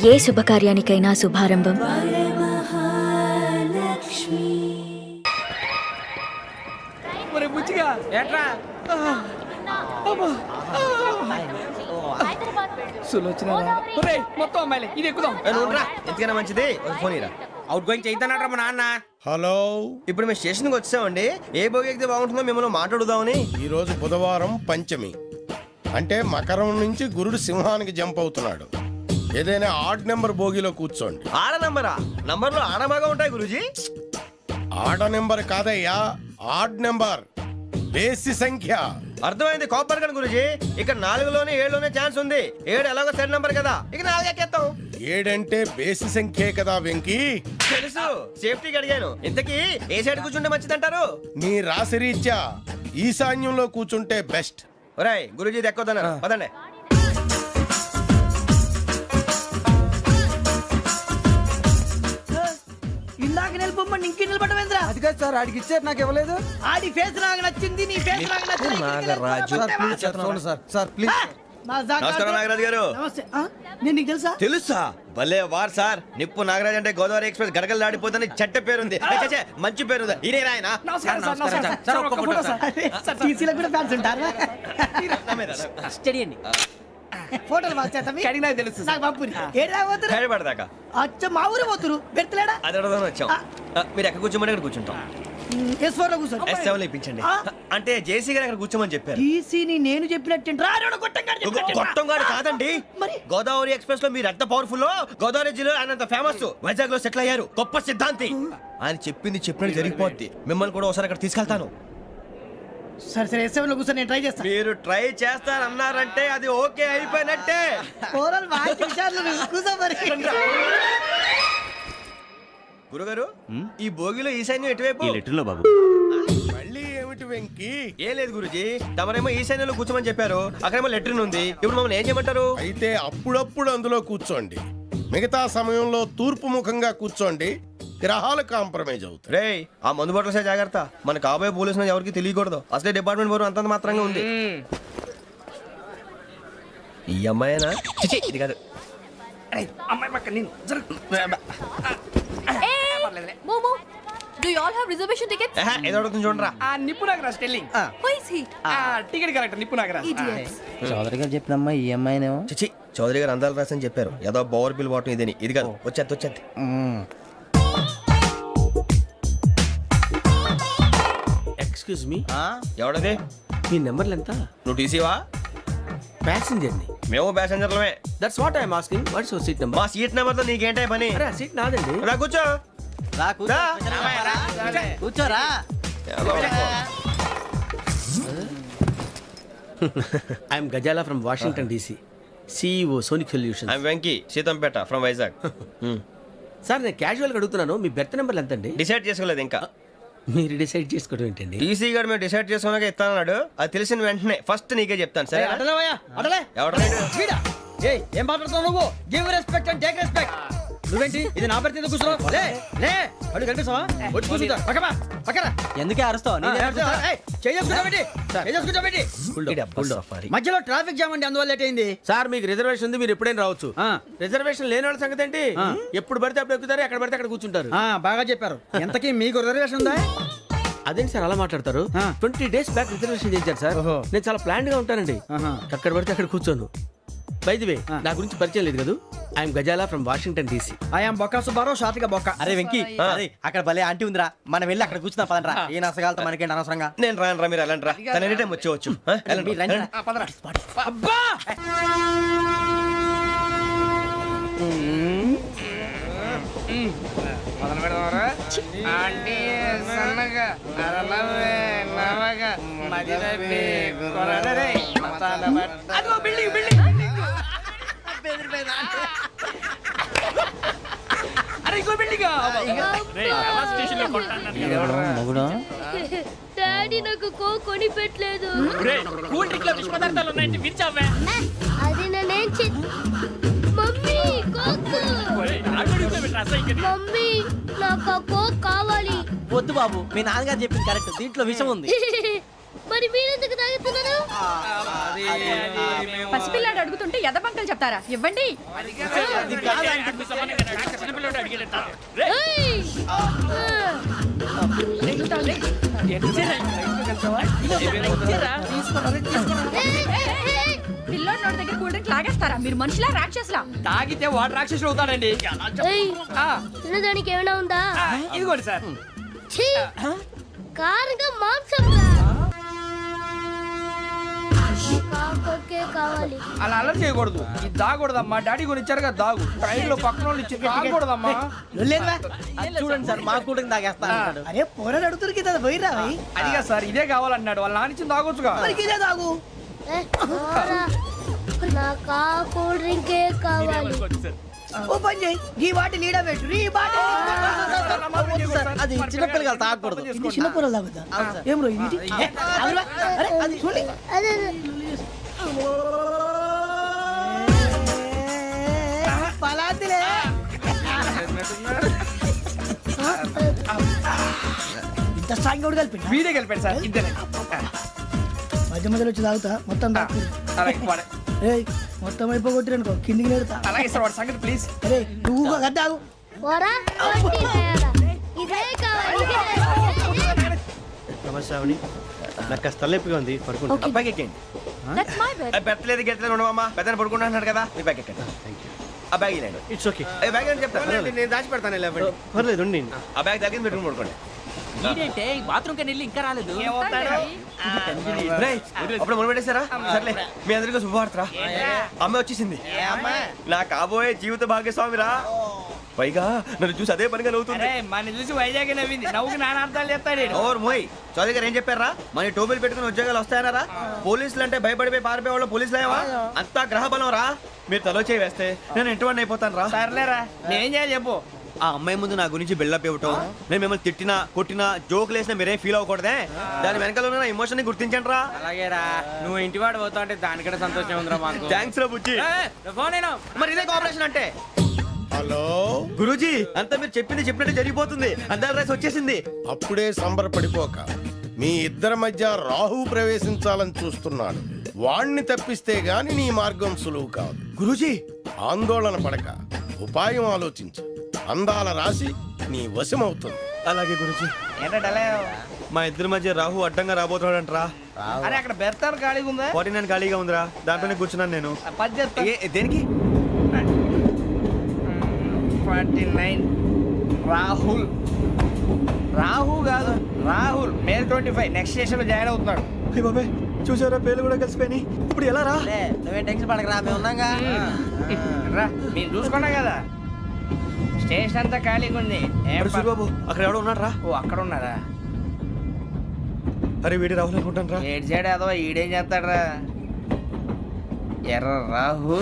ఏ శుభకార్యానికైనా శుభారంభం మొత్తం అమ్మాయిలే ఇది ఎక్కుదాం. ఎందుకైనా మంచిది ఫోన్ ఇరా. అవుట్ గోయింగ్ చేద్దానట్రా మా నాన్న. హలో, ఇప్పుడు మేము స్టేషన్కి వచ్చామండి. ఏ బోగి ఎక్కితే బాగుంటుందో మిమ్మల్ని మాట్లాడుదామని. ఈరోజు బుధవారం పంచమి, అంటే మకరం నుంచి గురుడు సింహానికి జంప్ అవుతున్నాడు. ఏదైనా ఆడ్ నెంబర్ బోగిలో కూర్చోండి. ఆడ నంబరా? నంబర్లో ఆడ బాగా ఉంటాయి గురూజీ. ఆడ నెంబర్ కాదయ్యా, ఆడ్ నెంబర్, బేసి సంఖ్య. అర్థమైంది కాపర్ కానీ గురూజీ. ఇక్కడ 4లోనే 7లోనే ఛాన్స్ ఉంది. 7 ఎలాగో సెడ్ నంబర్ కదా, ఇక 4 ఎక్కేస్తాం. 7 అంటే బేసి సంఖ్యే కదా వెంకీ. తెలుసు, సేఫ్టీకి అడిగాను. ఇంతకీ ఏ సైడ్ కూర్చుంటే మంచిదంటారు? నీ రాశి రీత్యా ఈశాన్యంలో కూర్చుంటే బెస్ట్. ఒరాయ్ గురూజీ దెక్కొద్దన్నారు, పదండి. ఇందాక నిలబొమ్మని ఇంకే నిలబడమేంద్రా? అది కాదు సార్, ఆడికి ఇచ్చారు నాకు ఇవ్వలేదు. ఆడి ఫేస్ నాకు నచ్చింది, నీ ఫేస్ నాకు నచ్చింది. నాగరాజు. Sir please. నమస్కారం నాగరాజు గారు. నమస్తే. నేను నీకు తెలుసా? తెలుసా? భలే వార్ సార్. నిప్పు నాగరాజ్ అంటే గోదావరి ఎక్స్ప్రెస్ గడగలు దాడిపోతుంది చెట్ట పేరుంది. మంచి పేరు. ఇదే ఆయన. నమస్కారం సార్, నమస్కారం సార్. ఒక్క ఫోటో సార్. సార్ టీసీలో కూడా ఫ్యాన్స్ ఉంటారా? స్టడీ అండి. ఫోటోలు మార్చేస్తాం. కడిగినా తెలుసు. నాకు పంపుని. ఏడా పోతురు? హైదరాబాద్ అచ్చ మా ఊరు పోతురు. పెడతలేడా? అది అడగదామని వచ్చాం. మీరు ఎక్కడ కూర్చోమని అక్కడ కూర్చుంటాం. S4 లో కూర్చో. S7 ఇప్పించండి. అంటే జేసీ గారు అక్కడ కూర్చోమని చెప్పారు. టీసీని నేను చెప్పినట్టు గొట్టంగాడు కాదండి. గోదావరి ఎక్స్ప్రెస్ లో మీరు ఎంత పవర్ఫుల్, గోదావరి జిల్లా ఆయన ఫేమస్. వైజాగ్ లో సెటిల్ అయ్యారు. గొప్ప సిద్ధాంతి. ఆయన చెప్పింది చెప్పినట్టు జరిగిపోద్ది. మిమ్మల్ని కూడా ఒకసారి అక్కడ తీసుకెళ్తాను. సరే సరే, S7 లో కూర్చొని నేను ట్రై చేస్తాను. మీరు ట్రై చేస్తారన్నారంటే అది ఓకే అయిపోయినట్టే. ఓరల్ వాయిస్ విషయాలు కూర్చో మరి. గురుగారు, ఈ భోగిలో ఈశాన్యం ఎటువైపు? బాబు మళ్ళీ ఏమిటి వెంకీ? ఏం లేదు గురుజీ, తమరేమో ఈశాన్యంలో కూర్చోమని చెప్పారు. అక్కడేమో లెట్రిన్ ఉంది. ఇప్పుడు మమ్మల్ని ఏం చేయమంటారు? అయితే అప్పుడప్పుడు అందులో కూర్చోండి. మిగతా సమయంలో తూర్పు ముఖంగా కూర్చోండి. గ్రహాలు కాంప్రమైజ్ అవుతాయి. రే, ఆ మందు బట్టలసే జాగ్రత్త. మన కాబోయే పోలీసులు ఎవరికి తెలియకూడదు. అసలే డిపార్ట్మెంట్ బోరు అంతంత మాత్రంగా ఉంది. ఈ అమ్మాయినా? చిచి, ఇది కాదు. అమ్మాయి పక్క నేను Momo, do you all have reservation tickets? ఏదో అడుగుతుంది చూడరా. ఆ నిప్పు Nagaraj telling. Who is he? Ticket correct నిప్పు నాగరాజ్. Idiots. చౌదరి గారు చెప్పినమ్మా ఈ అమ్మాయినేమో. చిచి, చౌదరి గారు అందాలు రాసని చెప్పారు. ఏదో బోర్ బిల్ వాటం ఇదని. ఇది కాదు, వచ్చేది. Excuse me, ఎవడది? మీ నెంబర్లు ఎంత? నువ్వు టీసీవా? ప్యాసింజర్ ని. మేము ప్యాసెంజర్లమే. That's what I'm asking. What's your seat number? మా సీట్ నెంబర్ తో నీకేంటే పని? అరే సీట్ నాదండి. రా కూర్చో. రా. కూర్చోరా. I'm Gazala from Washington DC, CEO Sonic Solutions. I'm Venky, Seethampeta from Vizag. Sir నేను క్యాజువల్ గా అడుగుతున్నాను, మీ బెర్త్ నెంబర్లు ఎంత అండి? డిసైడ్ చేసుకోలేదు ఇంకా. మీరు డిసైడ్ చేసుకోవడం ఏంటండి? టీసీ గారు మేము డిసైడ్ చేసుకున్నాక ఇస్తానన్నాడు. అది తెలిసిన వెంటనే ఫస్ట్ నీకే చెప్తాను. సరే? ఏం మాట్లాడుతున్నావు నువ్వు? Give respect and take respect. నువ్వేంటి ఇది నా పరిస్థితి కూర్చున్నావు? లే లే, అడుగు కనిపిస్తావా? వచ్చి కూర్చుంటా. పక్కరా. ఎందుకే అరుస్తావు? మధ్యలో ట్రాఫిక్ జామ్ అండి, అందువల్ల లేట్ అయింది. సార్ మీకు రిజర్వేషన్ ఉంది, మీరు ఎప్పుడైనా రావచ్చు. రిజర్వేషన్ లేని వాళ్ళ సంగతి ఏంటి? ఎప్పుడు పడితే అప్పుడు ఎక్కుతారు, ఎక్కడ పడితే అక్కడ కూర్చుంటారు. బాగా చెప్పారు. ఎంతకీ మీకు రిజర్వేషన్ ఉందా? అదేంటి సార్ అలా మాట్లాడతారు? 20 days బ్యాక్ రిజర్వేషన్ చేశారు సార్. నేను చాలా ప్లాన్డ్ గా ఉంటానండి. అక్కడ పడితే అక్కడ కూర్చోను. బై ది వే, నా గురించి పరిచయం లేదు కదా. I'm Gazala from Washington DC. I'm Bokka Subbarao, షార్ట్గా బొక్క. అరే వెంకీ, అక్కడ భలే ఆంటీ ఉందిరా, మనం వెళ్ళి అక్కడ కూర్చున్నా పదనరా. ఏ నసగాలతో మనకేంటి అనవసరంగా. నేను రాను, మీరు వెళ్ళండి రా. తన ఎనీ టైం వచ్చేవచ్చు. అబ్బా మొదలు పెడదామరా? ఆంటీ సన్నగా అరలవే నవగా మదిరపి కొరడరే మతాల బట్ట. అదిగో బిల్డింగ్ బిల్డింగ్. అరే ఇంకో బిల్డింగ్. డాడీ నాకు కోక్ కొని పెట్టలేదు. కూల్ డ్రింక్ లో విష పదార్థాలు ఉన్నాయంటే విరిచావే. అది నేనేం మమ్మీ కోక్. మమ్మీ నాకు ఆ కోక్ కావాలి. వద్దు బాబు, మీ నాన్నగారు చెప్పింది కరెక్ట్, దీంట్లో విషయం ఉంది. మరి మీరెందుకు తాగుతున్నారు? పసిపిల్లాడు అడుగుతుంటే ఎదబంకలు చెప్తారా? ఇవ్వండి. మనుషులా రాక్షసులా? తాగితే వాడు రాక్షసుడు అవుతాడండి ఆ, తినడానికి ఏమైనా ఉందా? ఇదిగోండి సార్. కారంగా మాంసం కావాలి. అలా అలర్ చేయకూడదు. ఇది దాగకూడదమ్మా. డాడీ కొని ఇచ్చారు కదా దాగు. ట్రైన్ లో పక్కన వాళ్ళు ఇచ్చి దాగకూడదమ్మా. లేదువా? చూడండి సార్ మా కూడా తాగేస్తా అన్నాడు. అరే పోరాడు అడుగుతారు కదా పోయిరా భయ్. అదిగా సార్ ఇదే కావాలన్నాడు. వాళ్ళ నాన్న ఇచ్చింది తాగొచ్చుగా. మరి ఇదే తాగు. నాకు ఆ కూల్ డ్రింకే కావాలి. ఓ పని చేయి ఈ బాటిల్ లీడ పెట్టు ఈ బాటిల్ అది చిన్నపిల్లలు తాగకూడదు. ఇది చిన్న పొరలు తాగుతా ఏం రో ఇది ఏ, ఆగురా. అరే అది చూడండి అదే పలాతిలే ఇంత స్ట్రాంగ్ కూడా కలిపి వీడే గెలిపాడు సార్. ఇద్దరే. మధ్య మధ్యలో వచ్చి తాగుతా మొత్తం తాగు అలాగే వాడు. ఏయ్ మొత్తం అయిపోగొట్టిరు అనుకో కిందికి నేడుతా అలాగే సార్ వాడు సంగతి ప్లీజ్. అరే నువ్వు గద్ద తాగు పోరా ఇదే కావాలి. నమస్కారం నాకు కాస్త తలెప్పిగా ఉంది పడుకుంటా బ్యాగ్ ఎక్కండి That's my bed. పెట్టలేదు గెట్టలేదు ఉండవమ్మా పెద్దని పడుకుంటున్నాడు కదా మీ బ్యాగ్ ఎక్కండి ఆ బ్యాగ్ ఇలాండి ఇట్స్ ఓకే బ్యాగ్ అని చెప్తాను నేను దాచి పెడతాను పర్లేదు ఉండి ఆ బ్యాగ్ దగ్గర పెట్టుకుని పడుకోండి ఏంటంటే బాత్రూమ్ కని వెళ్ళి ఇంకా రాలేదు. రేయ్, అప్పుడు మొదలు పెట్టేశారా సర్లే మీ అందరికీ శుభవార్తరా అమ్మ వచ్చేసింది నా కాబోయే జీవిత భాగ్యస్వామిరా పైగా నన్ను చూసి అదే పనిగా నవ్వుతుంది మన చూసి వైజాగ్ నవ్వింది. నవ్వుకి నాన్న అర్థాలు చెప్తాడు. ఓర్ మోయ్ చౌదరి గారు ఏం చెప్పారా మన టోబీలు పెట్టుకుని ఉద్యోగాలు వస్తాయనరా పోలీసులు అంటే భయపడిపోయి పారిపోయే వాళ్ళు పోలీసులు అయ్యవా అంతా గ్రహ బలం రా మీరు తలో చేయి వేస్తే నేను ఇంటివాడిని అయిపోతాను రా సర్లేరా నేనేం చేయాలి చెప్పు. ఆ అమ్మాయి ముందు నా గురించి బిల్డప్ ఇవ్వటం నేను మిమ్మల్ని తిట్టినా కొట్టినా జోకులు వేసినా మీరేం ఫీల్ అవ్వకూడదే దాని వెనకాల ఉన్న ఎమోషన్ ని గుర్తించండి రా అలాగేరా నువ్వు ఇంటి వాడు పోతా అంటే దానికంటే సంతోషం ఉందిరా మాకు. థ్యాంక్స్ రా బుజ్జి ఫోన్ అయినా మరి ఇదే కోఆపరేషన్ అంటే హలో గురూజీ అంతా మీరు చెప్పింది చెప్పినట్టు జరిగిపోతుంది అందాల రైస్ వచ్చేసింది అప్పుడే సంబరపడిపోక మీ ఇద్దరి మధ్య రాహు ప్రవేశించాలని చూస్తున్నాడు వాణ్ణి తప్పిస్తే గాని నీ మార్గం సులువు కాదు గురూజీ ఆందోళన పడక ఉపాయం ఆలోచించు అందాల రాశి నీ వశమవుతుంది అలాగే గురూజీ ఏంటంటే మా ఇద్దరి మధ్య రాహు అడ్డంగా రాబోతున్నాడంట్రా అరే అక్కడ బెర్తాను ఖాళీగా ఉందా? 49 ఖాళీగా ఉందిరా దాంట్లోనే కూర్చున్నాను నేను పది చెప్తా. దేనికి 49 రాహుల్ రాహు కాదు రాహుల్ మే 25 నెక్స్ట్ స్టేషన్ లో జాయిన్ అవుతున్నాడు. అయ్య బాబాయ్ చూసారా పేర్లు కూడా కలిసిపోయినాయి ఇప్పుడు ఎలా రా నువ్వే టెన్షన్ పడకరా మేము ఉన్నాగా రా మీరు చూసుకున్నా కదా స్టేషన్ అంతా ఖాళీగా ఉంది. ఏం అరే సూరిబాబు అక్కడ ఎవడో ఉన్నాడు రా ఓ అక్కడ ఉన్నారా? అరే వీడి రాహుల్ అనుకుంటాను రా ఏడు సైడ్ అదో ఈడేం చేస్తాడరా ఎర్ర రాహు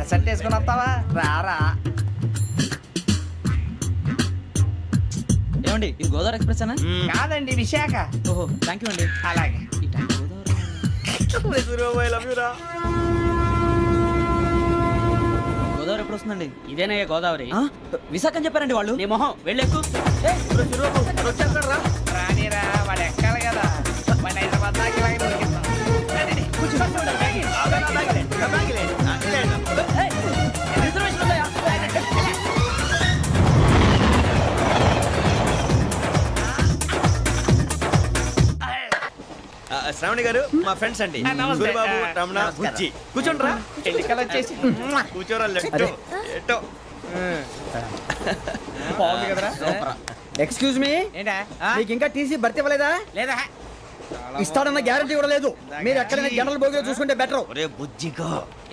సెట్ వేసుకుని వస్తావా? రారా ఏమండి ఇది గోదావరి ఎక్స్ప్రెస్ అనా? కాదండి విశాఖ. ఓహో థ్యాంక్ యూ అండి. అలాగే సూరిబాబు ఐ లవ్ యు రా గోదావరి ఎప్పుడు వస్తుందండి? ఇదేనయ్య గోదావరి. విశాఖ అని చెప్పారండి వాళ్ళు. నీ మొహం వెళ్ళెక్కు. వచ్చేస్తాడు రా రానిరా వాడు ఎక్కాలి కదా వాడిని హైదరాబాద్ దాకా ఇలాగే దొరికిస్తాం. రండి. శ్రావణి గారు మా ఫ్రెండ్స్ అండి నమస్తే. సూరిబాబు రమణ బుజ్జి కూర్చోండి రా ఎన్నికలు వచ్చేసి కూర్చోరా లెట్టో ఎట్టో బాగుంది కదరా? ఎక్స్క్యూజ్ మీ ఏంటా? మీకు ఇంకా టీసీ భర్తీ ఇవ్వలేదా? లేదా ఇస్తాడన్న గ్యారంటీ కూడా లేదు. మీరు ఎక్కడైనా జనరల్ బోగిలో చూసుకుంటే బెటర్. ఒరే బుజ్జిగా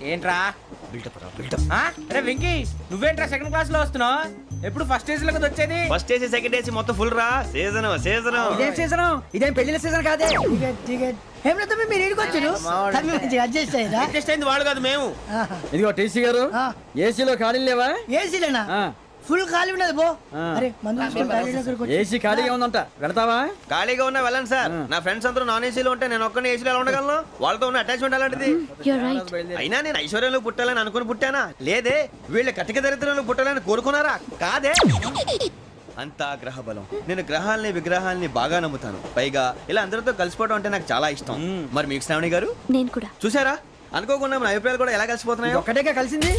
ఏంట్రా? బిల్డప్ రా బిల్డప్ అరే వెంకీ నువ్వేంట్రా సెకండ్ క్లాస్ లో వస్తున్నావు? ఎప్పుడు ఫస్ట్ ఏజ్ లో కదా వచ్చేది? ఫస్ట్ ఏసీ సెకండ్ ఏసీ మొత్తం ఫుల్ రా సీజన్ సీజన్ ఇదేం సీజన్? ఇదేం పెళ్లిన సీజన్ కాదే. టికెట్ టికెట్ ఏం లేదు మీరు ఏడికి వచ్చారు అడ్జస్ట్ అయ్యారా అడ్జస్ట్ అయింది వాళ్ళు కాదు మేము ఇదిగో టీసీ గారు ఏసీలో ఖాళీ లేవా? ఏసీలేనా ఫుల్ ఖాళీ ఉన్నది బో అరే మందు తీసుకొని టాయిలెట్ దగ్గరికి వచ్చి- ఏసీ ఖాళీగా ఉందంట వెళతావా? ఖాళీగా ఉన్నా వెళ్ళండి సార్ నా ఫ్రెండ్స్ అందరూ నాన్ ఏసీలో ఉంటే నేను ఒక్కనే ఏసీలో ఎలా ఉండగలను వాళ్ళతో ఉన్న అటాచ్మెంట్ అలాంటిది You're right. అయినా నేను ఐశ్వర్యంలో పుట్టాలని అనుకుని పుట్టానా లేదే వీళ్ళ కటిక దరిద్రంలో పుట్టాలని కోరుకున్నారా కాదే అంతా గ్రహ బలం నేను గ్రహాలని విగ్రహాలని బాగా నమ్ముతాను పైగా ఇలా అందరితో కలిసిపోవడం అంటే నాకు చాలా ఇష్టం మరి మీకు శ్రావణి గారు నేను కూడా చూసారా అనుకోకుండా మన అభిప్రాయాలు కూడా ఎలా కలిసిపోతున్నాయో ఒక్కటేగా కలిసింది.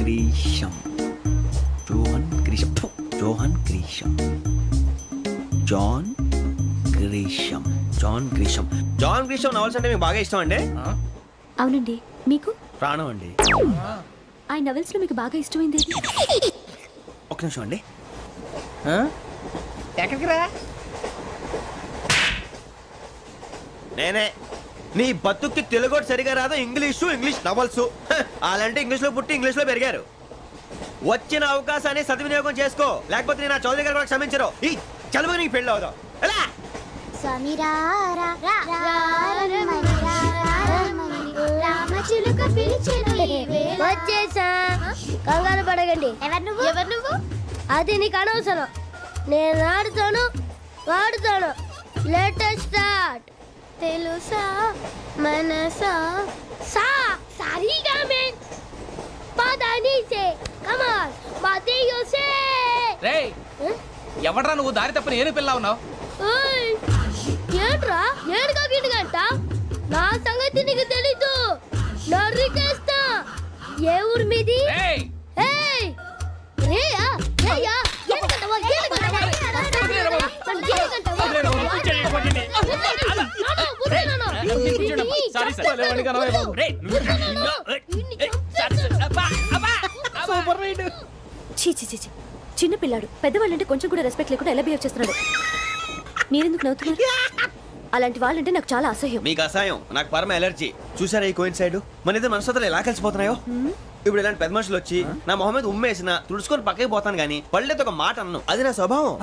గ్రీషం జోహన్ గ్రీషం ఫు, John Grisham John Grisham John Grisham John Grisham novels అంటే మీకు బాగా ఇష్టం అండి? అవునండి. మీకు? ప్రాణం అండి. ఆ నవెల్స్ లో మీకు బాగా ఇష్టమైంది ఏది? ఒక్క నిమిషం అండి. ఎక్కడికి రా? నేనే. నీ బతుక్కి తెలుగు సరిగా రాదు, ఇంగ్లీష్ నవల్స్. అలాంటి ఇంగ్లీష్ లో పుట్టి ఇంగ్లీష్ లో పెరిగారు. వచ్చిన అవకాశాన్ని సద్వినియోగం చేసుకో, లేకపోతే నేను నా చౌదరి గారు కూడా క్షమించరు. ఈ చదువు నీకు పెళ్ళి అవుదాం. ఎలా? వచ్చేసా, కంగారు పడగండి. ఎవరు నువ్వు? అది నీకు అనవసరం. నేను ఆడుతాను, వాడుతాను. Latest start. తెలుసా మనసా సా సారీగా మెన్ పదని సే కమాన్ మాదేయో సే. రేయ్, ఎవడ్రా నువ్వు? దారి తప్పని ఏను పిల్ల ఉన్నావు? ఓయ్ ఏంట్రా ఏడుగా గిడుగంట? నా సంగతి నీకు తెలీదు. నరికేస్తా. ఏ ఊరు మీది? రేయ్, ఏయ్ రేయా రేయా ఏడుగంటవా ఏడుగంటవా చీ చీ చీ చీ. చిన్న పిల్లాడు పెద్దవాళ్ళంటే కొంచెం కూడా రెస్పెక్ట్ లేకుండా ఎలా బిహేవ్ చేస్తున్నాడు. మీరెందుకు నవ్వుతున్నారు? అలాంటి వాళ్ళంటే నాకు చాలా అసహ్యం. మీకు అసహాయం, నాకు పరమ ఎలర్జీ. చూసారా ఈ కోయిన్ సైడ్? మన ఇద్దరు మనస్తత్వాలు ఎలా కలిసిపోతున్నాయో. ఇప్పుడు ఇలాంటి పెద్ద మనుషులు వచ్చి నా మొహం మీద ఉమ్మేసిన తుడుచుకొని పక్కకి పోతాను కానీ పళ్ళేతో ఒక మాట అన్ను. అది నా స్వభావం.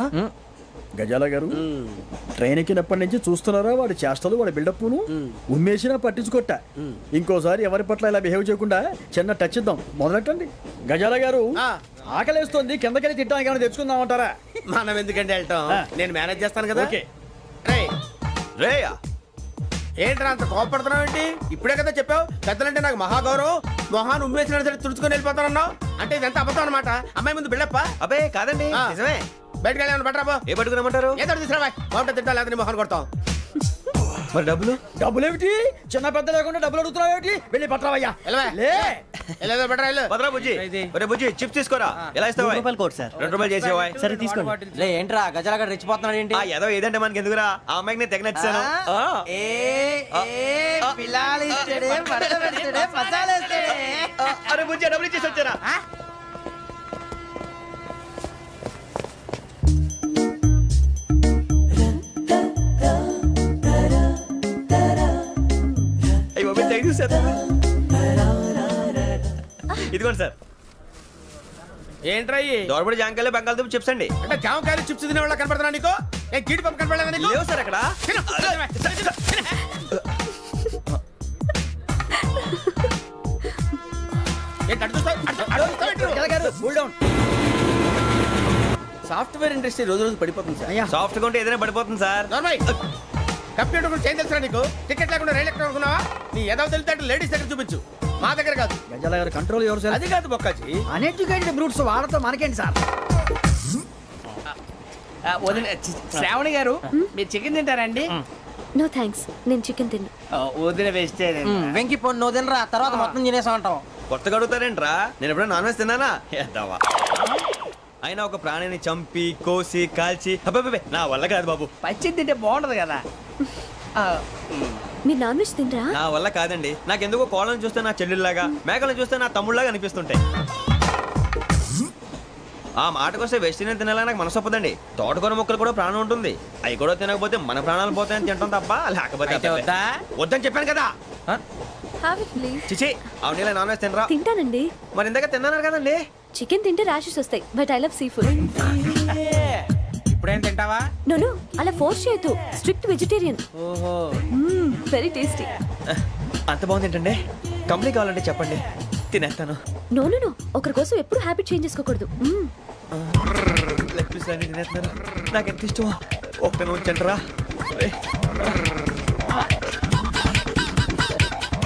గజాల గారు ట్రైన్ ఎక్కినప్పటి నుంచి చూస్తున్నారా వాడి చేష్టలు, వాడి బిల్డప్ను? ఉమ్మేసినా పట్టించుకోట. ఇంకోసారి ఎవరి పట్ల ఇలా బిహేవ్ చేయకుండా చిన్న టచ్ ఇద్దాం. మొదలెట్టండి. గజాల గారు ఆకలేస్తోంది, కిందకెళ్ళి తిట్టడానికి ఏమైనా తెచ్చుకుందామంటారా? మనం ఎందుకంటే వెళ్తాం, నేను మేనేజ్ చేస్తాను కదా. ఓకే. రేయా, ఏంట్రా అంత కోపడుతున్నావు ఏంటి? ఇప్పుడే కదా చెప్పావు పెద్దలంటే నాకు మహాగౌరవం, మొహాన్ని ఉమ్మేసిన సరే తుడుచుకొని వెళ్ళిపోతానన్నావు. అంటే ఇదంతా అబద్ధం అనమాట. అమ్మాయి ముందు బిళ్ళప్ప. అబ్బే కాదండి, నిజమే. బయటకు వెళ్ళి బట్రాబో. ఏ పట్టుకురమ్మంటారు? ఏదో తీసుకురా బాగుంటుంది. తింటా లేదా మొహాన్ని కొడతాం. మరి డబ్బులు? డబ్బులేమిటి? చిన్న పెద్ద లేకుండా డబ్బులు అడుగుతున్నావు ఏమిటి? వెళ్ళి పట్టరావయ్యా. వెళ్ళేదో బట్రా వెళ్ళు. భద్రా బుజ్జి, ఒరే బుజ్జి చిప్స్ తీసుకోరా. ఎలా ఇస్తావా? రూపాయలు కోట్ సార్. 2 రూపాయలు చేసేవా? సరే తీసుకోండి. లే ఏంట్రా గజాల గడ రెచ్చిపోతున్నాడు ఏంటి? ఏదో ఏదంటే మనకి ఎందుకురా, ఆ అమ్మాయికి నేను తెగ నచ్చాను. అరే బుజ్జి డబ్బులు ఇచ్చేసి వచ్చారా? ఇదిగోండి సార్. ఏంట్రా దోరబడి జాంకాయలు బంగాళదుంప చిప్స్ అండి. అంటే జామకాయలు చిప్స్ తినే వాళ్ళ కనపడుతున్నా నీకు? ఏ గీడి పంపు కనపడలేదా నీకు? లేవు సార్ అక్కడ. సాఫ్ట్వేర్ ఇండస్ట్రీ రోజు రోజు పడిపోతుంది సార్. సాఫ్ట్ గా ఉంటే ఏదైనా పడిపోతుంది సార్. కంప్యూటర్ గురించి ఏం తెలుసా నీకు? టికెట్ లేకుండా రైలు ఎక్కడ అనుకున్నావా? నీ ఏదో తెలితే లేడీస్ దగ్గర చూపించు, మా దగ్గర కాదు. గజాల గారు కంట్రోల్ ఎవరు సార్? అది కాదు బొక్కాజీ. అన్ఎడ్యుకేటెడ్ బ్రూట్స్ వాళ్ళతో మనకేంటి సార్? శ్రావణి గారు మీరు చికెన్ తింటారండి? నో థ్యాంక్స్, నేను చికెన్ తిన్నా. వదిన వేస్తే వెంకి పొన్ను నువ్వు తినరా, తర్వాత మొత్తం తినేసా ఉంటాం. కొత్తగా అడుగుతారేంట్రా? నేను ఎప్పుడైనా నాన్ వెజ్ తిన్నానా? ఎద్దావా. అయినా ఒక ప్రాణిని చంపి కోసి కాల్చి అబ్బబ్బే నా వల్ల కాదు బాబు. పచ్చి తింటే బాగుంటది కదా. మీరు నాన్ వెజ్ తినరా? నా వల్ల కాదండి. నాకెందుకో కోళ్ళని చూస్తే నా చెల్లెళ్ళలాగా, మేకలను చూస్తే నా తమ్ముళ్ళలాగా అనిపిస్తుంటాయి. ఆ మాటకొస్తే వెస్టిరియన్ తినాలని నాకు మనసు ఒప్పదండి. తోటకూర మొక్కలు కూడా ప్రాణం ఉంటుంది. అవి కూడా తినకపోతే మన ప్రాణాలు పోతాయని తింటాం తప్ప లేకపోతే వద్దని చెప్పాను కదా. చిచి అవునీ నాన్ వెజ్ తినరా? తింటానండి. మరి ఇందాక తిన్నాను కదండి. చికెన్ తింటే ర్యాషెస్ వస్తాయి, but I love sea food. ఇప్పుడేం తింటావా? నో అలా ఫోర్స్ చేయొద్దు. Strict vegetarian. ఓహో, వెరీ టేస్టీ. అంత బాగుంది ఏంటండి? కంప్లీట్ కావాలంటే చెప్పండి, తినేస్తాను. నో ఒకరి కోసం ఎప్పుడు హ్యాబిట్ చేంజ్ చేసుకోకూడదు. లెగ్ పీస్ అన్ని తినేస్తున్నాను. నాకు ఎంత ఇష్టం. ఒక్క ఉంచండిరా.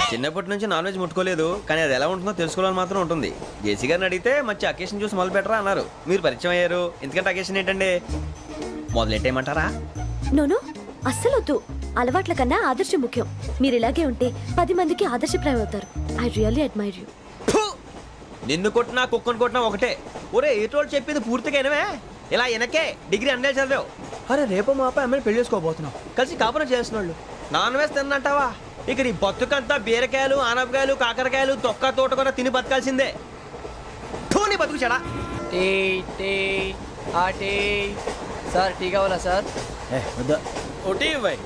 చిన్నప్పటి నుంచి నాన్ వెజ్ ముట్టుకోలేదు, కానీ అది ఎలా ఉంటుందో తెలుసుకోవాలని మాత్రం ఉంటుంది. జేసీ గారిని అడిగితే మంచి అకేషన్ చూసి మొదలు పెట్టరా అన్నారు. మీరు పరిచయం అయ్యారు, ఎందుకంటే అకేషన్ ఏంటండి? మొదలెట్టేయమంటారా? నో అస్సలు వద్దు. అలవాట్ల కన్నా ఆదర్శం ముఖ్యం. మీరు ఇలాగే ఉంటే 10 మందికి ఆదర్శప్రాయం అవుతారు. I really admire you. నిన్ను కొట్టినా కుక్కను కొట్టినా ఒకటే. ఒరే ఏటోళ్ళు చెప్పింది పూర్తిగా వినవే. ఇలా వెనకే డిగ్రీ అన్నే చదివావు. అరే రేపు మా అబ్బాయి అమ్మని పెళ్లి చేసుకోబోతున్నావు, కలిసి కాపురం చేస్తున్నాళ్ళు. నాన్ వేసి తిన్నంటావా? ఇక నీ బతుకంతా బీరకాయలు ఆనపకాయలు కాకరకాయలు తొక్క తోట కూడా తిని బతకాల్సిందే. నీ బతుకు చెడా. టీ టీ ఆ టీ సార్ టీ కావాలా సార్? వద్దా. ఒకటి ఇవ్వాయి.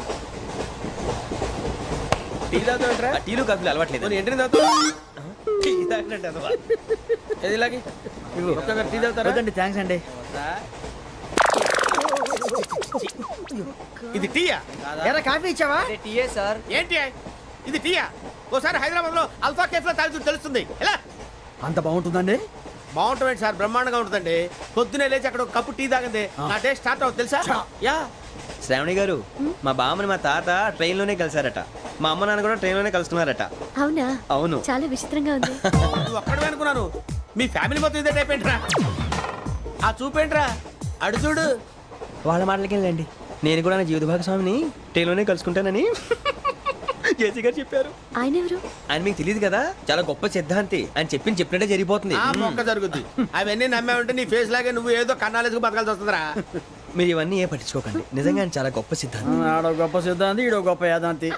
టీ తాగుతావేంట్రా? ఆ టీలు కాఫీలు అలవాట్లేదు. ఏంటి తాగుతావు? టీ తాగినట్టు అదవా. ఏది ఇలాగే ఒక్కొక్కరు టీ తాగుతారా? వద్దండి, థ్యాంక్స్ అండి. ఇది టీయా? ఎరా కాఫీ ఇచ్చావా? టీయే సార్. ఏంటి ఇది టీయా? ఓసారి హైదరాబాద్ లో అల్ఫా కేఫ్ లో తాగుతూ తెలుస్తుంది. ఎలా అంత బాగుంటుందండి? బాగుంటుంది సార్, బ్రహ్మాండంగా ఉంటుందండి. పొద్దునే లేచి అక్కడ ఒక కప్పు టీ తాగింది నా డే స్టార్ట్ అవుతుంది తెలుసా? యా. శ్రావణి గారు, మా బామ్మని మా తాత ట్రైన్ లోనే కలిసారట. మా అమ్మ నాన్న కూడా ట్రైన్ లోనే కలుస్తున్నారట. అవునా? అవును. చాలా విచిత్రంగా ఉంది. నువ్వు ఒక్కడే అనుకున్నాను, మీ ఫ్యామిలీ మొత్తం ఇదే టైప్ ఏంట్రా? ఆ చూపేంట్రా, అడు చూడు. వాళ్ళ మాటలకి వెళ్ళండి. నేను కూడా నా జీవిత భాగస్వామిని ట్రైన్ లోనే కలుసుకుంటానని జేసీ గారు చెప్పారు. ఆయన ఎవరు? ఆయన మీకు తెలియదు కదా, చాలా గొప్ప సిద్ధాంతి. ఆయన చెప్పినట్టే జరిగిపోతుంది. ఆ మొక్క జరుగుద్ది. అవన్నీ నమ్మే ఉంటే నీ ఫేస్ లాగే నువ్వు ఏదో కన్నాలేసుకు బతకాల్సి వస్తుందిరా. మీరు ఇవన్నీ ఏ పట్టించుకోకండి. నిజంగా ఆయన చాలా గొప్ప సిద్ధాంతి. ఆడో గొప్ప సిద్ధాంతి, ఈడో గొప్ప యాదాంతి.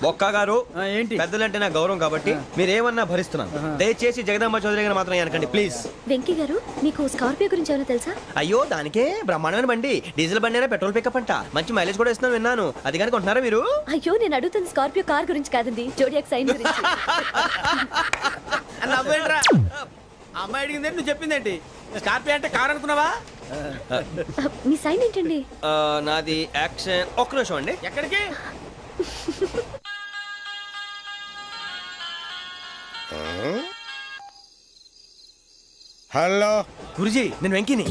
బొక్క గారు, ఏంటి? పెద్దలంటే నా గౌరవం కాబట్టి మీరేమన్నా భరిస్తున్నాను. దయచేసి జగదాంబ చౌదరి గారు మాత్రం అనకండి ప్లీజ్. వెంకీ గారు, మీకు స్కార్పియో గురించి ఏమైనా తెలుసా? అయ్యో దానికే బ్రహ్మాండమైన బండి. డీజిల్ బండి అయినా పెట్రోల్ పికప్ అంట. మంచి మైలేజ్ కూడా ఇస్తున్నాను విన్నాను. అది కానీ కొంటున్నారా మీరు? అయ్యో, నేను అడుగుతుంది స్కార్పియో కార్ గురించి కాదండి, జోడియాక్ సైన్ గురించి. నవ్వేంట్రా? అమ్మాయి అడిగింది నువ్వు చెప్పిందేంటి? స్కార్పియో అంటే కార్ అనుకున్నావా? మీ సైన్ ఏంటండి? నాది యాక్షన్. ఒక్క నిమిషం అండి. ఎక్కడికి? హలో గురుజీ, నేను వెంకిని.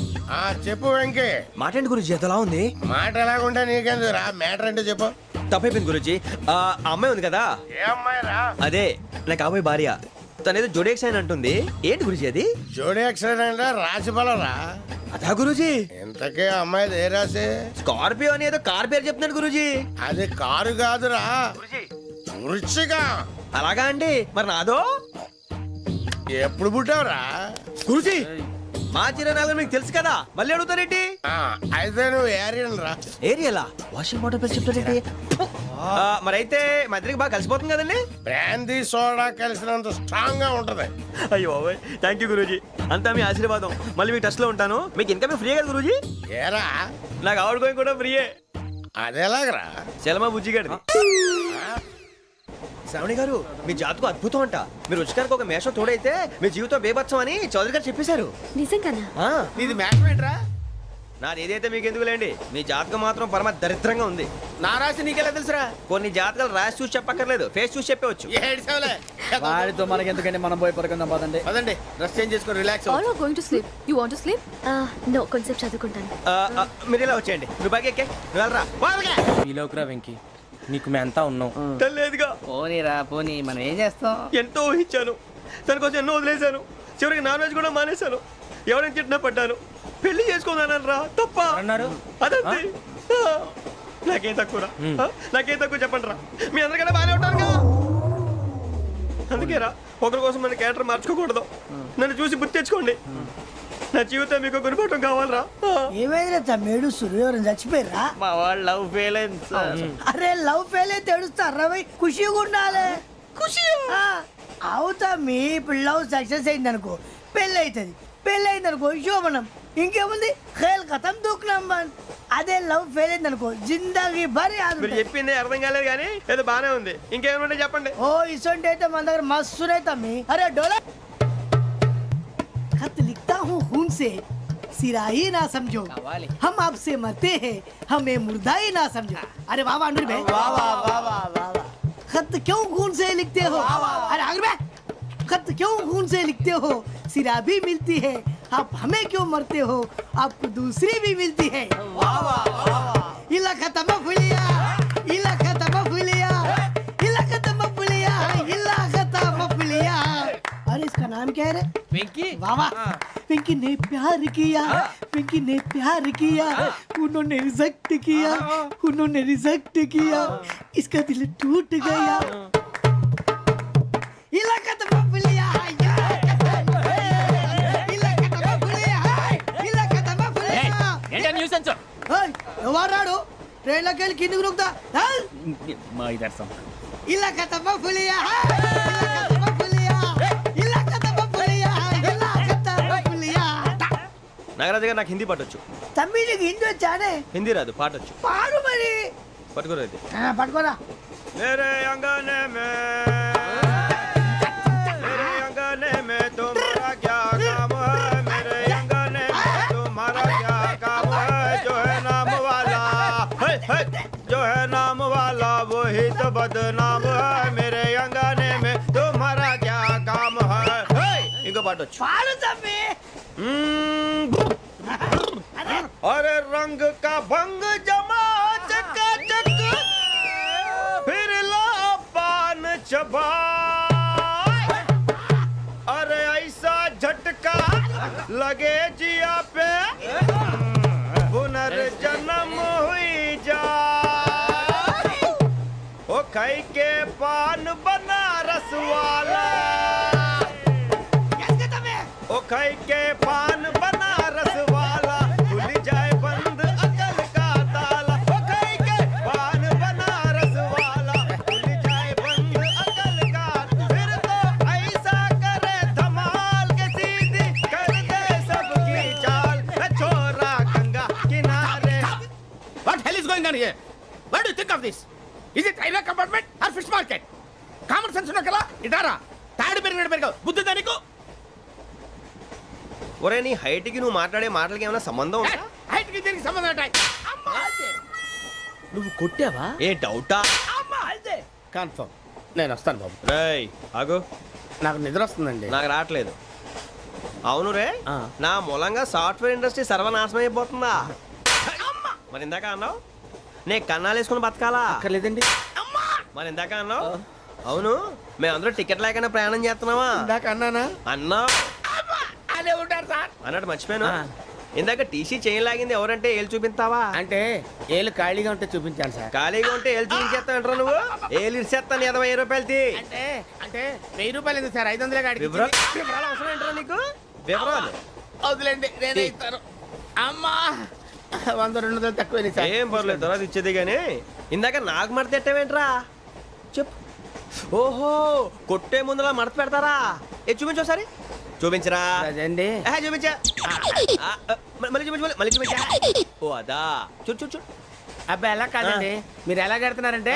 చెప్పు వెంకీ. మాట్లాడండి గురుజీ, ఎంతలా ఉంది? మాట ఎలాగుంటా నీకెందుకు రా, మ్యాటర్ అంటే చెప్పు. తప్పైపోయింది గురుజీ. ఆ అమ్మాయి ఉంది కదా, ఏ అమ్మాయి రా? అదే నా కాబోయే భార్య. తనేదో జోడేక్స్ అని అంటుంది. ఏంటి గురుజీ అది? జోడి యాక్సిడెంట్ రాసి బలరా. అదా గురుజీ? ఇంతకే అమ్మాయి ఏ రాసి? స్కార్పియో అని ఏదో కార్ పేరు చెప్తున్నాడు గురుజీ. అది కారు కాదురా, వృచ్చిక. అలాగా అండి, మరి నాదో? ఎప్పుడు పుట్టావురా? గురుజీ, మా చిరనాలు మీకు తెలుసు కదా, మళ్ళీ అడుగుతారేంటి? అయితే నువ్వు ఏరియన్ రా. ఏరియలా? వాషింగ్ వాటర్ పేరు చెప్తారేంటి? మరైతే మా ఇద్దరికి బాగా కలిసిపోతుంది కదండి. బ్రాందీ సోడా కలిసినంత స్ట్రాంగ్ గా ఉంటది. అయ్యో థ్యాంక్ యూ గురూజీ, అంతా మీ ఆశీర్వాదం. మళ్ళీ మీకు టచ్ లో ఉంటాను. మీకు ఇంకా ఫ్రీ కదా గురూజీ? ఏరా, నాకు ఆవిడ గోయింగ్ కూడా ఫ్రీయే. అదేలాగరా? చలమా బుజ్జి గారిది. శ్రావణి గారు, మీ జాతకు అద్భుతం అంట. మీరు రుచికారికి ఒక మేషం తోడైతే మీ జీవితం బేబత్సం అని చౌదరి గారు చెప్పేశారు. నిజంగానా? నీది మ్యాటర్ ఏంట్రా? నాది ఏదైతే మీకు ఎందుకు లేండి, మీ జాతకం మాత్రం పరమ దరిద్రంగా ఉంది. నా రాసి నీకెలా తెలుసురా? కొన్ని జాతకాలు రాసి చూసి చెప్పక్కర్లేదు, ఫేస్ చూసి చెప్పవచ్చు. ఏడ్చావులే. వాడితో మనకి ఎందుకండి, మనం పోయి పడుకుందాం పదండి. పదండి, డ్రెస్ చేంజ్ చేసుకొని relax All are going to sleep. You want to sleep? No, కొంచెం చదువుకుంటాను. మీరు ఇలా వచ్చేయండి. నువ్వు బాగా ఎక్కే వెళ్ళరా. ఈలోకురా వెంకీ, నీకు మేమంతా ఉన్నాం. లేదుగా, పోనీరా పోనీ, మనం ఏం చేస్తాం? ఎంతో ఊహించాను, తన కోసం ఎన్నో వదిలేశాను. చివరికి నాన్ వెజ్ కూడా మానేశాను. ఎవరైనా తిట్టినా పడ్డాను. పెళ్లి చేసుకున్నాను రా, తప్ప అన్నారు? అదంతే. నాకేం తక్కువరా? నాకేం తక్కువ చెప్పండి రా. మీ అందరికన్నా బాగానే ఉంటారు కదా. అందుకే రా, ఒకరి కోసం మన క్యారెక్టర్ మార్చుకోకూడదు. నన్ను చూసి గుర్తు తెచ్చుకోండి. నా జీవితం మీకు గురిపటం కావాలరా. ఏమైనా తమ్మేడు సూర్యవరం చచ్చిపోయిరా? మా వాళ్ళు లవ్ ఫెయిల్ అయింది సార్. అరే లవ్ ఫెయిల్ అయితే ఏడుస్తారా? ఖుషిగా ఉండాలి. ఖుషి అవుతా. మీ ఇప్పుడు లవ్ సక్సెస్ అయింది అనుకో, పెళ్ళి అవుతుంది. పెళ్ళి అయింది అనుకో శోభనం. ఇంకేముంది, ఖేల్ కథం దూకునాం బాన్. అదే లవ్ ఫెయిల్ అయింది అనుకో, జిందాగీ భారీ మీరు చెప్పింది అర్థం కాలేదు కానీ ఏదో బానే ఉంది. ఇంకేమైనా చెప్పండి. ఓ ఇసొంటి అయితే మన దగ్గర మస్తునే తమ్మి. అరే డోలా खत लिखता हूँ खून से, सिरा ही ना समझो, हम आपसे मरते हैं, हमें मुर्दा ही ना समझो. अरे वाह वाह अनुर भाई, वाह वाह वाह वाह वाह. खत क्यों खून से लिखते हो? अरे अनुर भाई, खत क्यों खून से लिखते हो? सिरा भी मिलती है, आप हमें क्यों मरते हो? आपको दूसरी भी मिलती है. वाह वाह वाह. इला खत्म फुलिया, इला खत्म फुलिया, इला खत्म फुलिया, इला खत्म फुलिया. अरे इसका नाम क्या है रे? వెంకీ. वाह वाह. पिंकी ने प्यार किया, पिंकी ने प्यार किया, उन्होंने रिजेक्ट किया, उन्होंने रिजेक्ट किया, इसका दिल टूट गया. इलाका तो बबलिया, ट्रेन लगे किन्नी रुकता चल మా ఇదర్ సం इला खत्म फुलिया इला खत्म फुलिया इला खत्म फुलिया इला खत्म फुलिया నాగరాజు గారు నాకు హిందీ పాటొచ్చు. तम्मी నీకు హిందీ వచ్చానే హిందీ రాదు, పాటొచ్చు. పాడు మరి పట్టుకోరు అయితే. పట్టుకోరా मेरे अंगने में तुम्हारा क्या काम है, मेरे अंगने में तुम्हारा क्या काम है, जो है नाम वाला जो है नाम वाला वही तो बदनाम है, मेरे अंगने में तुम्हारा क्या काम है. इनको पाटो. పాడు తమ్మి अरे रंग का भंग जमा चकाचक फिर ला पान चबा, अरे ऐसा झटका लगे जिया पे पुनर्जन्म हुई जा, ओ खाई के पान बनारस वाला, ओ खाई के पान बनारस वाला खुल जाए बंद अकल का ताला, ओ खाई के पान बनारस वाला खुल जाए बंद अकल का, फिर तो ऐसा करे धमाल के सीधी कर दे सबकी चाल, छोरा गंगा किनारे. What hell is going on here? What do you think of this? Is it railway compartment or fish market? Common sense ఉన్నా కదా ఇటారా తాడు పెరిగినట్టు పెరిగావు బుద్ధి దానికి. ఒరే నీ హైట్ కి నువ్వు మాట్లాడే మాటలకి ఏమైనా సంబంధం ఉందా? హైట్ కి దీనికి సంబంధం ఉంటాయి. నువ్వు కొట్టావా? ఏ డౌటా? కన్ఫర్మ్ నేను వస్తాను బాబు. రేయ్ ఆగు, నాకు నిద్ర వస్తుందండి. నాకు రావట్లేదు. అవును రే, ఆ. నా మూలంగా సాఫ్ట్వేర్ ఇండస్ట్రీ సర్వనాశనం అయిపోతుందా? మరి ఇందాక అన్నావు నే కన్నాలు వేసుకుని బతకాలా? అక్కర్లేదండి. మరి ఇందాక అన్నావు అవును మేమందరూ టికెట్ లేకుండా ప్రయాణం చేస్తున్నావా? ఇందాక అన్నానా? అన్నావు అదే ఉంటారు సార్. అన్నట్టు మర్చిపోయాను. ఆ. ఇందాక టీసీ చైన్ లాగింది ఎవరంటే ఏళ్ళు చూపిస్తావా? అంటే ఏళ్ళు ఖాళీగా ఉంటే చూపించాను సార్. ఖాళీగా ఉంటే ఏళ్ళు చూపించేస్తావు నువ్వు. ఏళ్ళు ఇచ్చేస్తాను 20 రూపాయలది. అంటే అంటే 1000 రూపాయలు ఎందుకు సార్? 500 కాడికి వివరాలు అవసరం ఏంట్రా నీకు? వివరాలు వదిలేండి నేనే ఇస్తాను. అమ్మా 100-200 తక్కువ సార్. ఏం పర్లేదు తర్వాత ఇచ్చేది కానీ ఇందాక నాకు మడత పెట్టావేంట్రా చెప్పు. ఓహో కొట్టే ముందులా మడత పెడతారా? ఏ చూపించు ఒకసారి. చూపించరా? అదండి చూపించా. మళ్ళీ చూపించు, మళ్ళీ చూపించా. ఓ అదా చూడు చూడు చూడు. అబ్బాయి ఎలా కాదండి, మీరు ఎలా కడుతున్నారంటే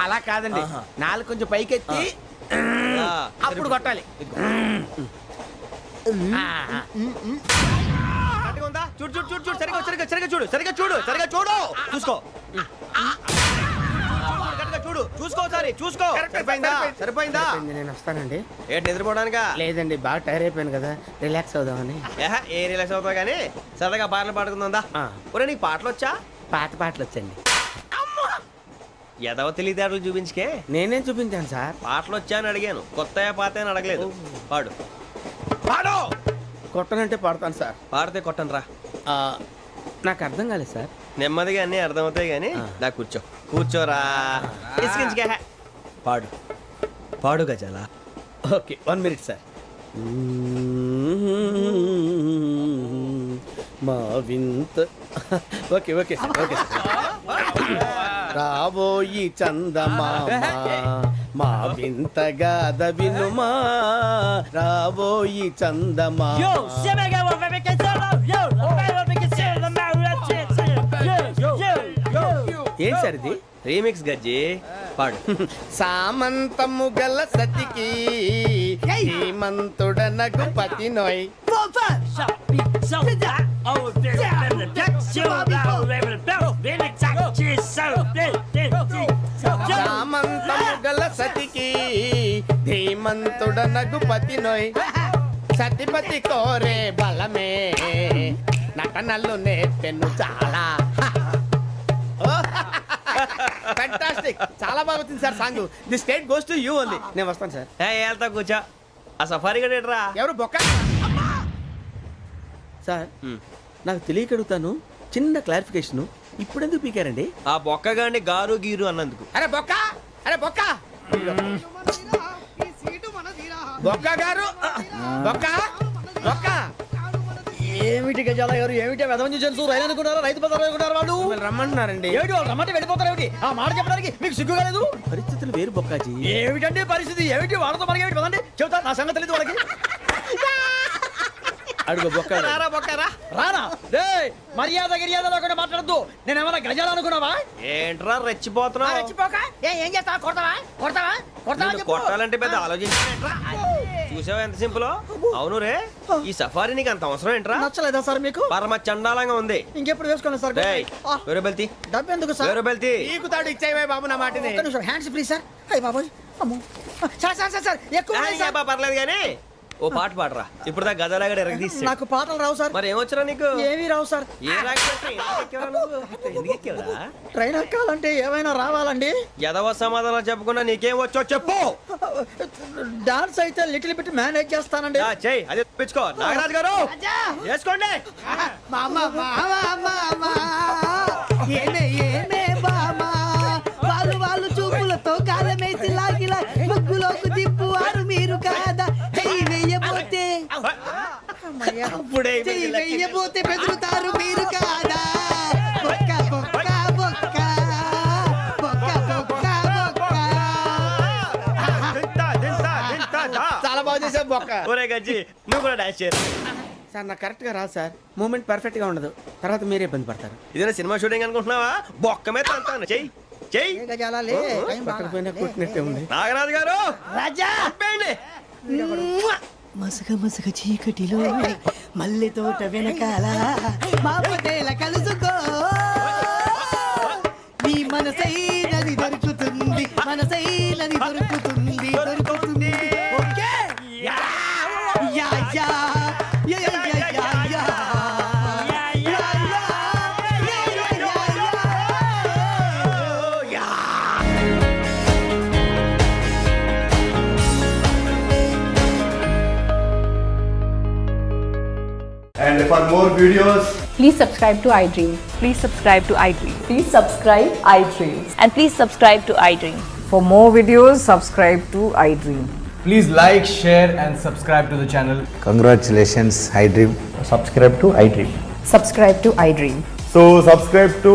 అలా కాదండి. నాలుగు కొంచెం పైకెత్తి అప్పుడు కొట్టాలి. కరెక్ట్గా ఉందా? చూడు చూడు చూడు చూడు సరిగా సరిగా సరిగా చూడు సరిగా చూడు సరిగా చూడు చూసుకో. కరెక్ట్గా చూడు చూసుకో ఒకసారి చూసుకో. సరిపోయిందా? సరిపోయిందా? నేను వస్తానండి. ఏంటి నిద్రపోవడానికా? లేదండి బాగా టైర్ అయిపోయాను కదా, రిలాక్స్ అవుదామని. ఏ రిలాక్స్ అవుతావు కానీ సరదాగా పాటలు పాడుకుందా? ఒరే నీకు పాటలు వచ్చా? పాత పాటలు వచ్చండి. ఎదవ తెలివితేటలు చూపించుకే. నేనేం చూపించాను సార్? పాటలు వచ్చా అని అడిగాను, కొత్త పాత అని అడగలేదు. పాడు పాడు. కొట్టనంటే పాడతాను సార్. పాడితే కొట్టను రా. నాకు అర్థం కాలేదు సార్. నెమ్మదిగా అన్నీ అర్థమవుతాయి కానీ దా కూర్చో. కూర్చోరా. ఇసుకించుకే. పాడు పాడు గజాల. Okay 1 minute sir. మా వింత okay okay sir okay sir. రాబోయి చందమామ మా వింత గాథ వినుమా, రాబోయి చందమామ. ఏం సార్ ఇది? రీమిక్స్ గజ్జి. పాడు. సామంతము గల సతికి హేమంతుడనగు పతి నోయ్. సామంతము గల సతికి ధీమంతుడనగు పతి నోయ్. సతిపతి కోరే బలమే నటనలు నేర్పెను చాలా. ఫ్యాంటాస్టిక్, చాలా బాగా వచ్చింది sir song. The state goes to you only. నేను వస్తాను సార్. వెళ్తా కూర్చో. ఆ సఫారీ గడేట్రా. ఎవరు బొక్క సార్? నాకు తెలియక అడుగుతాను, చిన్న క్లారిఫికేషన్. ఇప్పుడెందుకు పీకారండి? ఆ బొక్క గాని గారు గీరు అన్నందుకు. అరే బొక్క, అరే బొక్క, బొక్క గారు, బొక్క బొక్క ఏమిటి గజాల గారు ఏమిటి వెదవం చూసాను రైలు అనుకున్నారా రైతు బజార్ అనుకున్నారా వాళ్ళు మిమ్మల్ని రమ్మంటున్నారండి. ఏమిటి వాళ్ళు రమ్మంటే వెళ్ళిపోతారు ఏమిటి ఆ మాట చెప్పడానికి మీకు సిగ్గు కాలేదు పరిస్థితులు వేరు బొక్కాజీ. ఏమిటండి పరిస్థితి ఏమిటి వాళ్ళతో మనకి ఏమిటి పదండి చెబుతా నా సంగతి తెలియదు వాళ్ళకి అడుగు బొక్క రానా రే మర్యాద గిర్యాద లేకుండా మాట్లాడద్దు నేను ఏమైనా గజాలు అనుకున్నావా ఏంట్రా రెచ్చిపోతున్నావు? ఏం చేస్తావా కొడతావా కొడతావా కొడతావా నిన్ను కొట్టాలంటే పెద్ద ఆలోచించారా? చూసావా ఎంత సింపుల్? అవును రే, ఈ సఫారీ నీకు అంత అవసరం ఏంట్రా? నచ్చలేదా సార్ మీకు పరమ చండాలంగా ఉంది. ఇంకెప్పుడు వేసుకోండి సార్ డేయ్, వేరే బెల్తి, డబ్బు ఎందుకు సార్ వేరే బెల్తి. నీకు తాడు ఇచ్చాయి బాబు నా మాటని. ఒక్క నిమిషం హ్యాండ్స్ ఫ్రీ సార్ అయ్యి బాబోయ్ అమ్మో సార్ సార్ సార్ సార్ ఎక్కువ ఉన్నాయి సార్. పర్లేదు కానీ ఓ పాట పాడరా. ఇప్పుడు దా గదలాగడ ఎరగదీసి. నాకు పాటలు రావు సార్ మరి ఏమొచ్చరా నీకు? ఏమీ రావు సార్ ఏ రాకపోతే ఎందుకు ఎక్కేవరా నువ్వు? ఎందుకు ఎక్కేవరా? ట్రైన్ ఎక్కాలంటే ఏమైనా రావాలండి ఎదవ సమాధానం చెప్పకుండా నీకేం వచ్చో చెప్పు. డాన్స్ అయితే లిటిల్ బిట్ మేనేజ్ చేస్తానండి చెయ్యి, అదే తెప్పించుకో. నాగరాజు గారు చేసుకోండి. మామ ఏమే ఏమే బామా వాళ్ళు చూపులతో కాలమేసి లాగిలా ముగ్గులోకి తిప్పువారు మీరు కాదా చెయ్యి వెయ్యబోతే అప్పుడే చెయ్యి వెయ్యబోతే బెదురుతారు మీరు కాదా బొక్క బొక్క బొక్క బొక్క బొక్క బొక్క దింతా, దింతా, దింతా, దా. చాలా బాగా చేసావు బొక్క. ఒరే గజ్జి, నువ్వు కూడా డాన్స్ చేయరు. సార్ నాకు కరెక్ట్ గా రాదు సార్. మూమెంట్ పర్ఫెక్ట్ గా ఉండదు, తర్వాత మీరే ఇబ్బంది పడతారు. ఇదేనా సినిమా షూటింగ్ అనుకుంటున్నావా? బొక్క మీద అంటాను. చెయ్యి చెయ్యి. గజాలే పక్కకపోయినా కొట్టినట్టే ఉంది. నాగరాజు గారు రాజా చెప్పండి. మసక మసక చీకటిలో మల్లె తోట వెనకాల మాపటేల కలుసుకో నీ మనసైనది దొరుకుతుంది మనసైనది దొరుకుతుంది దొరుకుతుంది okay yeah yeah yeah yeah yeah yeah yeah And for more videos, Please subscribe to iDream. Please subscribe to iDream. Please subscribe iDream. And please subscribe to iDream. For more videos, subscribe to iDream. please like, share, and subscribe to the channel. Congratulations, iDream. Subscribe to iDream. Subscribe to iDream. So subscribe to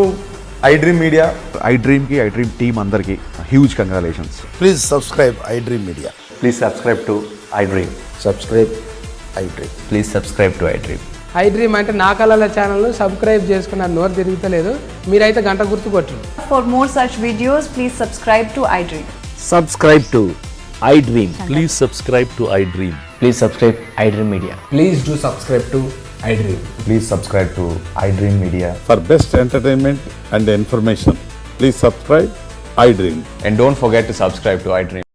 iDream Media. iDream ki iDream team अंदर की huge congratulations. Please subscribe iDream Media. Please subscribe to iDream. Subscribe iDream. Please subscribe to iDream. iDream అంటే నా కళల channel subscribe చేసుకున్న నోరు తిరుగుతలేదు మీరైతే గంట గుర్తు కొట్టండి. For more such videos, please subscribe to iDream. Subscribe to iDream. Please subscribe to iDream. Please subscribe iDream Media. Please do subscribe to iDream. Please subscribe to iDream Media. For best entertainment and information, please subscribe iDream. And don't forget to subscribe to iDream.